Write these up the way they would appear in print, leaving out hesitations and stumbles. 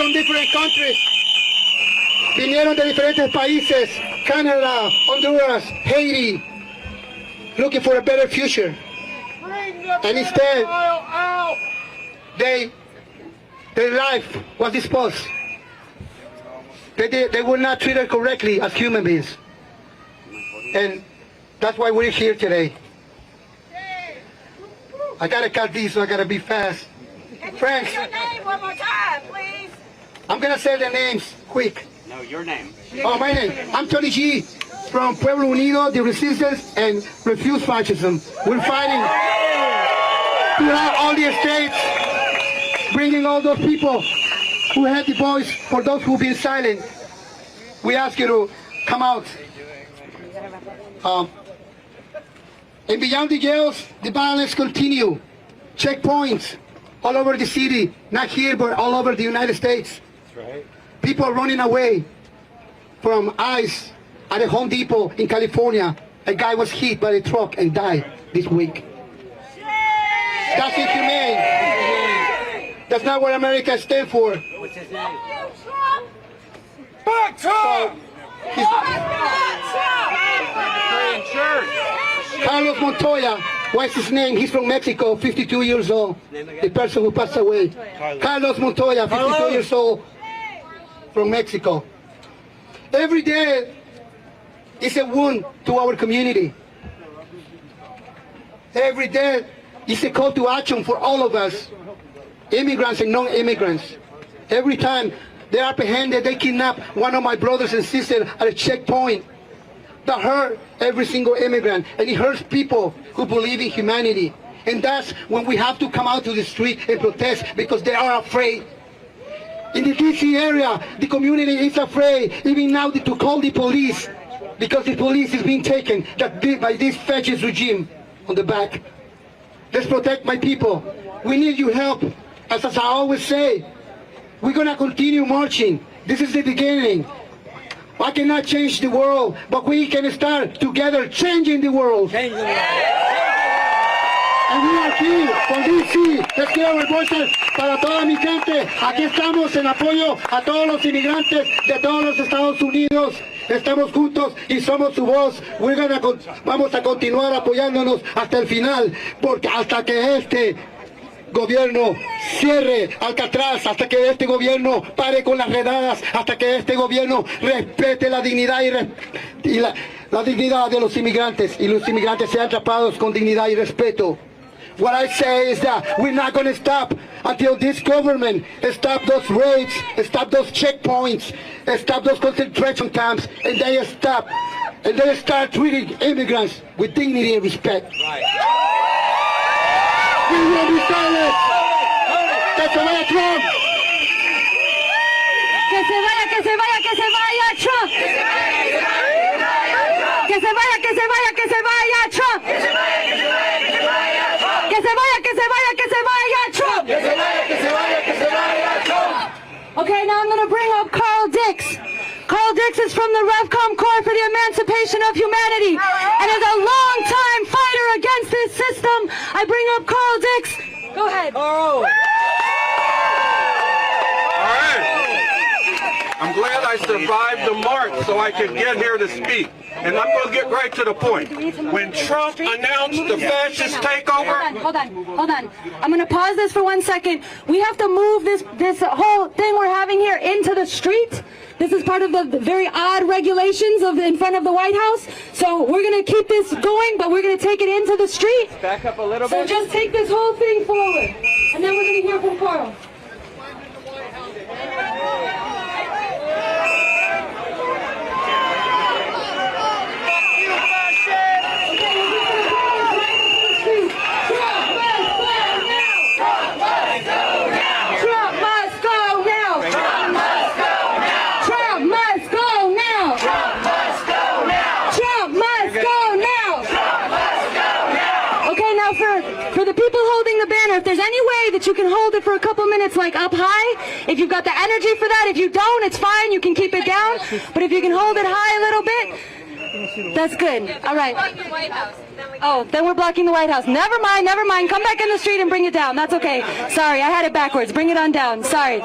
from different countries. Vinieron de diferentes países, Canada, Honduras, Haiti, looking for a better future. And instead, their life was disposed. They were not treated correctly as human beings. And that's why we're here today. I gotta cut these, so I gotta be fast. Friends, your name one more time, please. I'm gonna say the names quick. No, your name. Oh, my name. I'm Tony G. From Pueblo Unido, the Resistance, and Refuse Fascism. We're fighting throughout all the states, bringing all those people who had the voice, for those who've been silent. We ask you to come out. And beyond the jails, the violence continue. Checkpoints all over the city, not here, but all over the United States. That's right. People are running away from ICE at a Home Depot in California. A guy was hit by a truck and died this week. That's inhumane. That's not what America stands for. What's his name? Fuck Trump! Carlos Montoya, what's his name? He's from Mexico, 52 years old. The person who passed away. Carlos Montoya, 52 years old, from Mexico. Every day is a wound to our community. Every day is a call to action for all of us, immigrants and non-immigrants. Every time they are apprehended, they kidnap one of my brothers and sisters at a checkpoint. That hurt every single immigrant, and it hurts people who believe in humanity. And that's when we have to come out to the street and protest, because they are afraid. In the DC area, the community is afraid, even now, to call the police, because the police is being taken by this fascist regime on the back. Let's protect my people. We need your help. As I always say, we're gonna continue marching. This is the beginning. I cannot change the world, but we can start together changing the world. And we are here from DC. Let's get our voices para toda mi gente. Aquí estamos en apoyo a todos los inmigrantes de todos los Estados Unidos. Estamos juntos y somos su voz. Vamos a continuar apoyándonos hasta el final, porque hasta que este gobierno cierre Alcatraz, hasta que este gobierno pare con las redadas, hasta que este gobierno respete la dignidad y la dignidad de los inmigrantes, y los inmigrantes sean tratados con dignidad y respeto. What I say is that we're not going to stop until this government stop those raids, stop those checkpoints, stop those concentration camps, and they start treating immigrants with dignity and respect. Right. We will be silent. Que se vaya Trump. Que se vaya, que se vaya, que se vaya Trump. Que se vaya, que se vaya, que se vaya Trump. Que se vaya, que se vaya, que se vaya, que se vaya Trump. Que se vaya, que se vaya, que se vaya Trump. Okay, now I'm going to bring up Carl Dix. Carl Dix is from the Revcom Corps for the Emancipation of Humanity and is a long-time fighter against this system. I bring up Carl Dix. Go ahead. Oh. All right. I'm glad I survived the march so I could get here to speak. And I'm going to get right to the point. When Trump announced the fascist takeover... Hold on. I'm going to pause this for 1 second. We have to move this whole thing we're having here into the street. This is part of the very odd regulations in front of the White House. So we're going to keep this going, but we're going to take it into the street. Back up a little bit. So just take this whole thing forward. And then we're going to hear from Carl. If there's any way that you can hold it for a couple minutes, like up high, if you've got the energy for that. If you don't, it's fine, you can keep it down. But if you can hold it high a little bit, That's good. All right. Oh, then we're blocking the White House. Never mind, never mind. Come back in the street and bring it down. That's okay. Sorry, I had it backwards. Bring it on down. Sorry.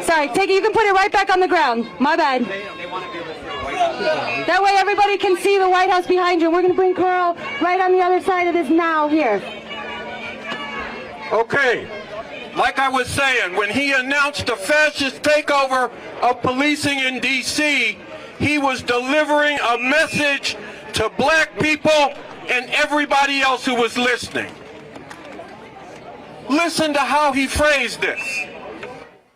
Sorry. Take it. You can put it right back on the ground. My bad. That way everybody can see the White House behind you. And we're going to bring Carl right on the other side of this now here. Okay. Like I was saying, when he announced the fascist takeover of policing in D.C., he was delivering a message to black people and everybody else who was listening. Listen to how he phrased this.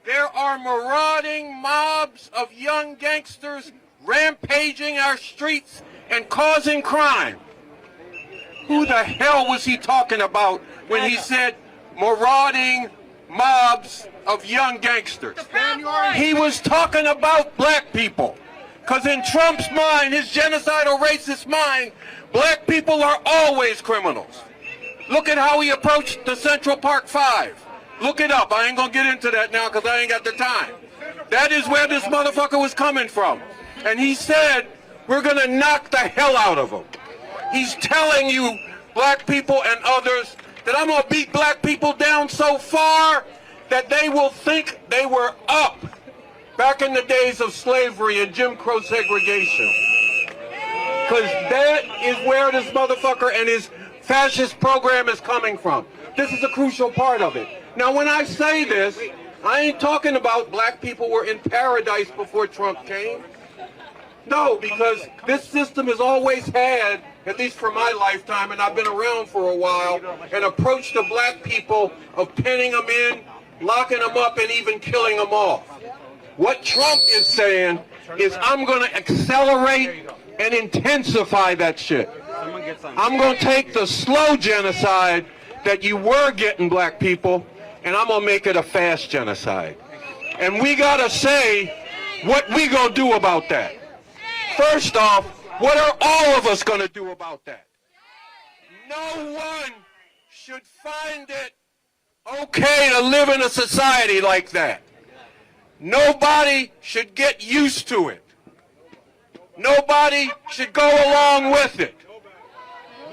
There are marauding mobs of young gangsters rampaging our streets and causing crime. Who the hell was he talking about when he said marauding mobs of young gangsters? He was talking about black people. Because in Trump's mind, his genocidal racist mind, black people are always criminals. Look at how he approached the Central Park 5. Look it up. I ain't going to get into that now because I ain't got the time. That is where this motherfucker was coming from. And he said, we're going to knock the hell out of him. He's telling you, black people and others, that I'm going to beat black people down so far that they will think they were up back in the days of slavery and Jim Crow segregation. Because that is where this motherfucker and his fascist program is coming from. This is a crucial part of it. Now, when I say this, I ain't talking about black people were in paradise before Trump came. No, because this system has always had, at least for my lifetime, and I've been around for a while, an approach to black people of pinning them in, locking them up, and even killing them off. What Trump is saying is, I'm going to accelerate and intensify that shit. I'm going to take the slow genocide that you were getting black people, and I'm going to make it a fast genocide. And we got to say what we going to do about that. First off, what are all of us going to do about that? No one should find it okay to live in a society like that. Nobody should get used to it. Nobody should go along with it.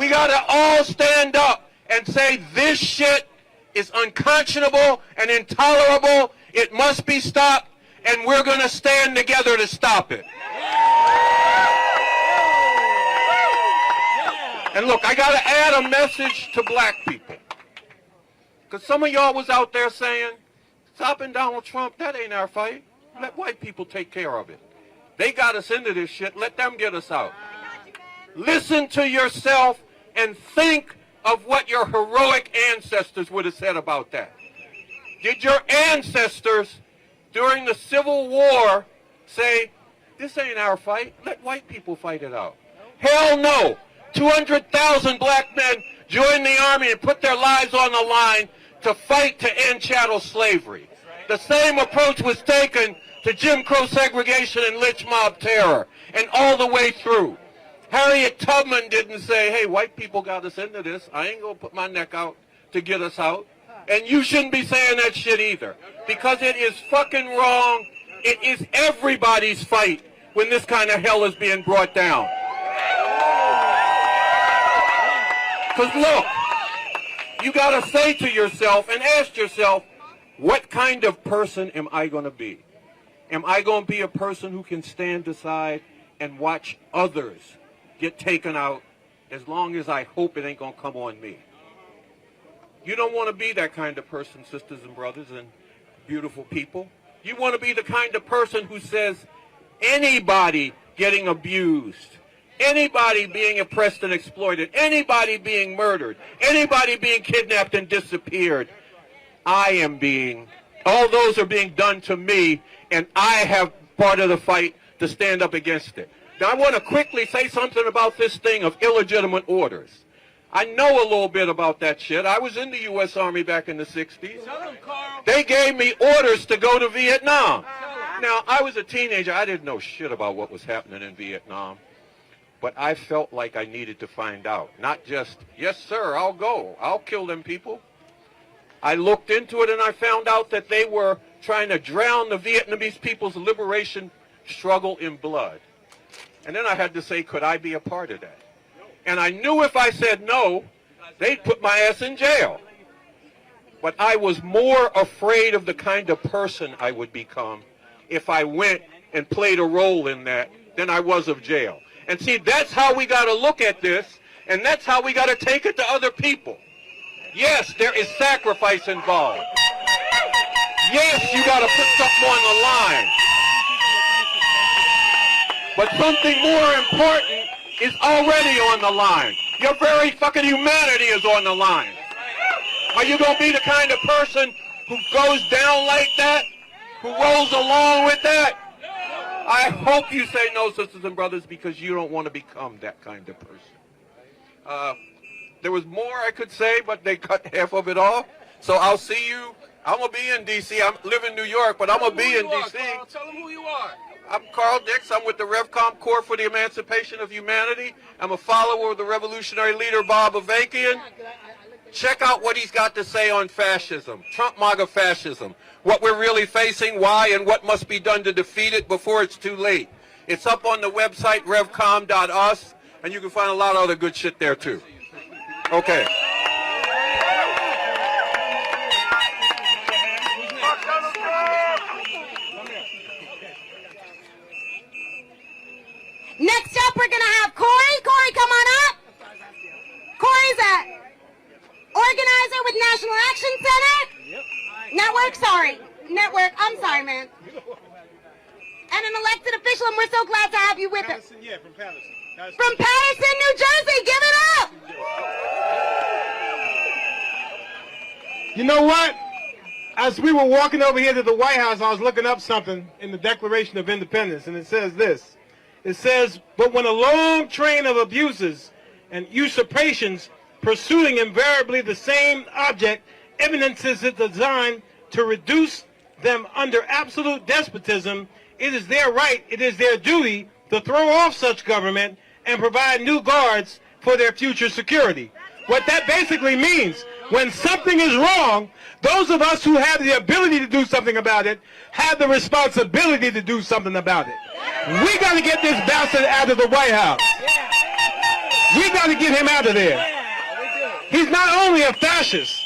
We got to all stand up and say this shit is unconscionable and intolerable. It must be stopped, and we're going to stand together to stop it. And look, I got to add a message to black people. Because some of y'all was out there saying, stopping Donald Trump, that ain't our fight. Let white people take care of it. They got us into this shit. Let them get us out. Listen to yourself and think of what your heroic ancestors would have said about that. Did your ancestors during the Civil War say, this ain't our fight, let white people fight it out? Hell no. 200,000 black men joined the army and put their lives on the line to fight to end chattel slavery. The same approach was taken to Jim Crow segregation and lynch mob terror, and all the way through. Harriet Tubman didn't say, hey, white people got us into this. I ain't going to put my neck out to get us out. And you shouldn't be saying that shit either, because it is fucking wrong. It is everybody's fight when this kind of hell is being brought down. Because look, you got to say to yourself and ask yourself, what kind of person am I going to be? Am I going to be a person who can stand aside and watch others get taken out as long as I hope it ain't going to come on me? You don't want to be that kind of person, sisters and brothers and beautiful people. You want to be the kind of person who says anybody getting abused, anybody being oppressed and exploited, anybody being murdered, anybody being kidnapped and disappeared, all those are being done to me, and I have part of the fight to stand up against it. Now I want to quickly say something about this thing of illegitimate orders. I know a little bit about that shit. I was in the U.S. Army back in the 60s. They gave me orders to go to Vietnam. Now, I was a teenager. I didn't know shit about what was happening in Vietnam. But I felt like I needed to find out. Not just, yes, sir, I'll go. I'll kill them people. I looked into it and I found out that they were trying to drown the Vietnamese people's liberation struggle in blood. And then I had to say, could I be a part of that? And I knew if I said no, they'd put my ass in jail. But I was more afraid of the kind of person I would become if I went and played a role in that than I was of jail. And see, that's how we got to look at this, and that's how we got to take it to other people. Yes, there is sacrifice involved. Yes, you got to put something on the line. But something more important is already on the line. Your very fucking humanity is on the line. Are you going to be the kind of person who goes down like that? Who rolls along with that? I hope you say no, sisters and brothers, because you don't want to become that kind of person. There was more I could say, but they cut half of it off. So I'll see you. I'm going to be in D.C. I live in New York, but I'm going to be in D.C. Tell them who you are. I'm Carl Dix. I'm with the RevCom Corps for the Emancipation of Humanity. I'm a follower of the revolutionary leader Bob Avakian. Check out what he's got to say on fascism, Trump MAGA fascism, what we're really facing, why, and what must be done to defeat it before it's too late. It's up on the website, revcom.us, and you can find a lot of other good shit there, too. Okay. Next up, we're going to have Corey. Corey, come on up. Corey's a organizer with National Action Center. Network. I'm sorry, man. And an elected official, and we're so glad to have you with us. Yeah, from Patterson. From Patterson, New Jersey. Give it up. You know what? As we were walking over here to the White House, I was looking up something in the Declaration of Independence, and it says this. It says, but when a long train of abuses and usurpations pursuing invariably the same object evidences its design to reduce them under absolute despotism, it is their right, it is their duty to throw off such government and provide new guards for their future security. What that basically means, when something is wrong, those of us who have the ability to do something about it have the responsibility to do something about it. We got to get this bastard out of the White House. We got to get him out of there. He's not only a fascist,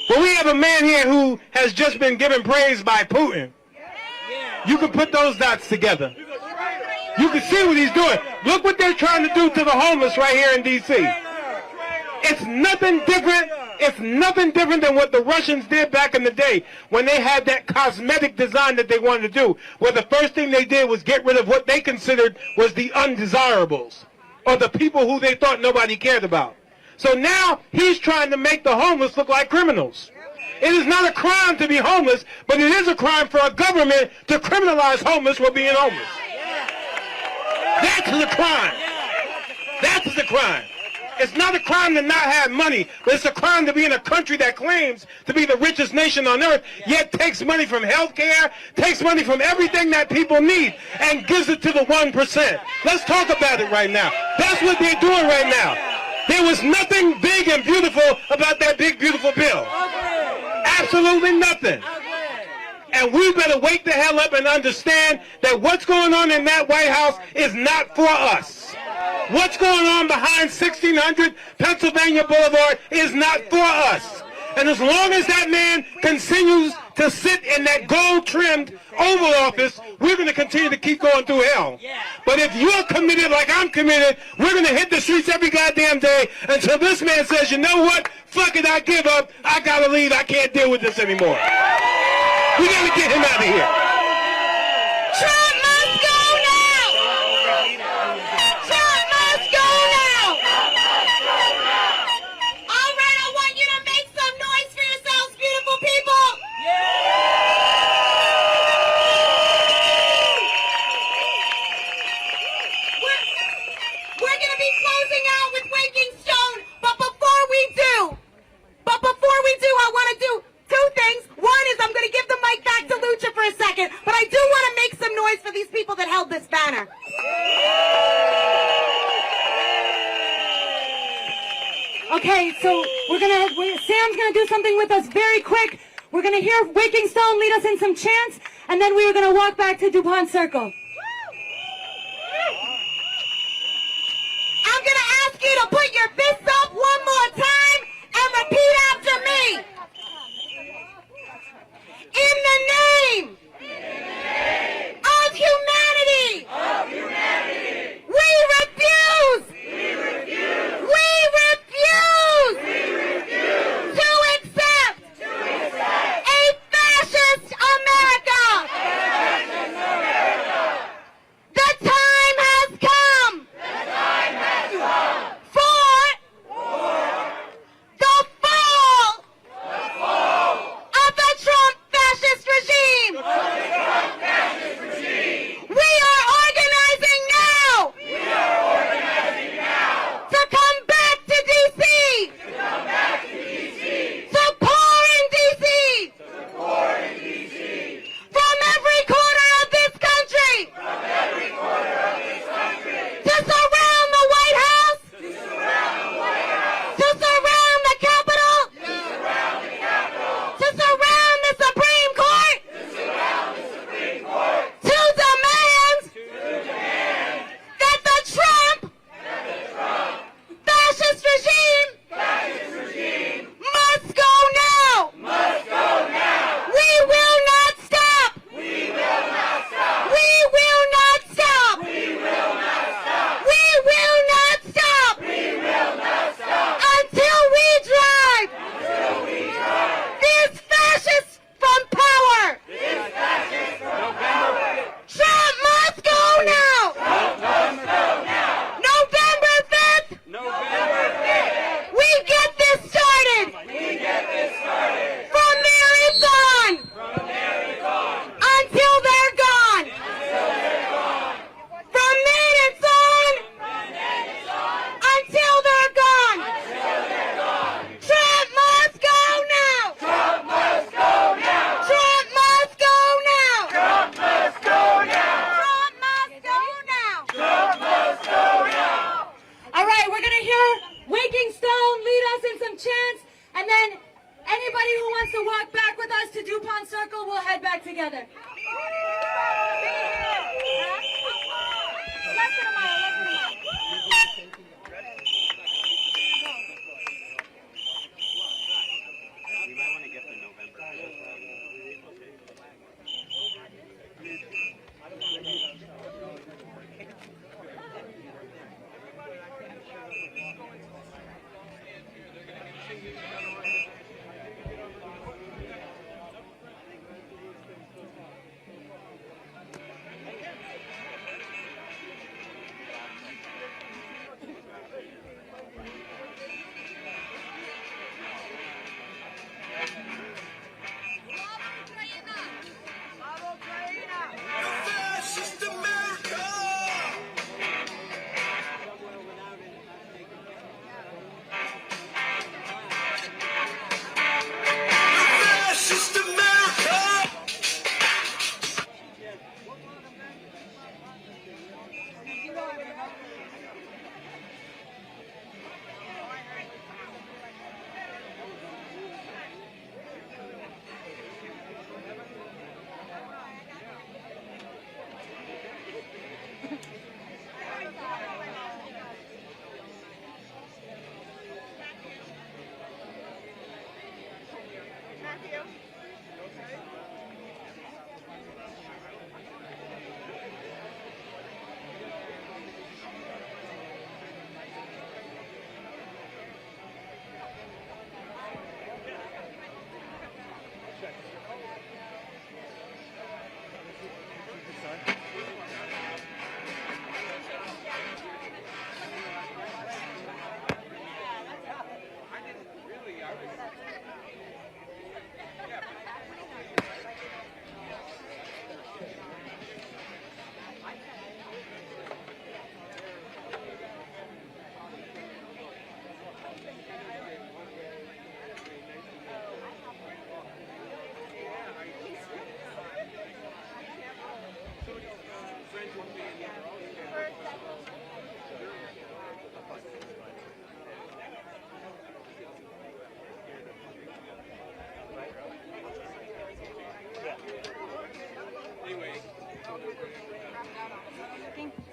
but we have a man here who has just been given praise by Putin. You can put those dots together. You can see what he's doing. Look what they're trying to do to the homeless right here in D.C. It's nothing different. It's nothing different than what the Russians did back in the day when they had that cosmetic design that they wanted to do, where the first thing they did was get rid of what they considered was the undesirables, or the people who they thought nobody cared about. So now he's trying to make the homeless look like criminals. It is not a crime to be homeless, but it is a crime for a government to criminalize homeless for being homeless. That's the crime. That's the crime. It's not a crime to not have money, but it's a crime to be in a country that claims to be the richest nation on earth, yet takes money from health care, takes money from everything that people need, and gives it to the 1%. Let's talk about it right now. That's what they're doing right now. There was nothing big and beautiful about that big, beautiful bill. Absolutely nothing. And we better wake the hell up and understand that what's going on in that White House is not for us. What's going on behind 1600 Pennsylvania Boulevard is not for us. And as long as that man continues to sit in that gold-trimmed Oval Office, we're going to continue to keep going through hell. But if you're committed like I'm committed, we're going to hit the streets every goddamn day until this man says, you know what? Fuck it, I give up. I got to leave. I can't deal with this anymore. We got to get him out of here. Trump must go now. Trump must go now. All right, I want you to make some noise for yourselves, beautiful people. We're going to be closing out with Waking Stone, but before we do, I want to do two things. One is I'm going to give the mic back to Lucha for a second, but I do want to make some noise for these people that held this banner. Okay, so Sam's going to do something with us very quick. We're going to hear Waking Stone lead us in some chants, and then we are going to walk back to DuPont Circle. your fists up one more time and repeat after me. In the name of humanity, we refuse to accept a fascist America. The time has come for the fall of the Trump fascist regime. We are organizing now to come back to D.C. To pour in D.C. From every corner of this country. To surround the White House. To surround the Capitol. To surround the Supreme Court. To demand that the Trump fascist regime must go now. We will not stop. We will not stop. We will not stop. Until we drive these fascists from power. Trump must go now. November 5th. We get this started. From there it's on. Until they're gone. From then it's on. Until they're gone. Trump must go now. Trump must go now. All right, we're going to hear Waking Stone lead us in some chants, and then anybody who wants to walk back with us to DuPont Circle, we'll head back together. You might want to get the November.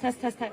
Test, test, test.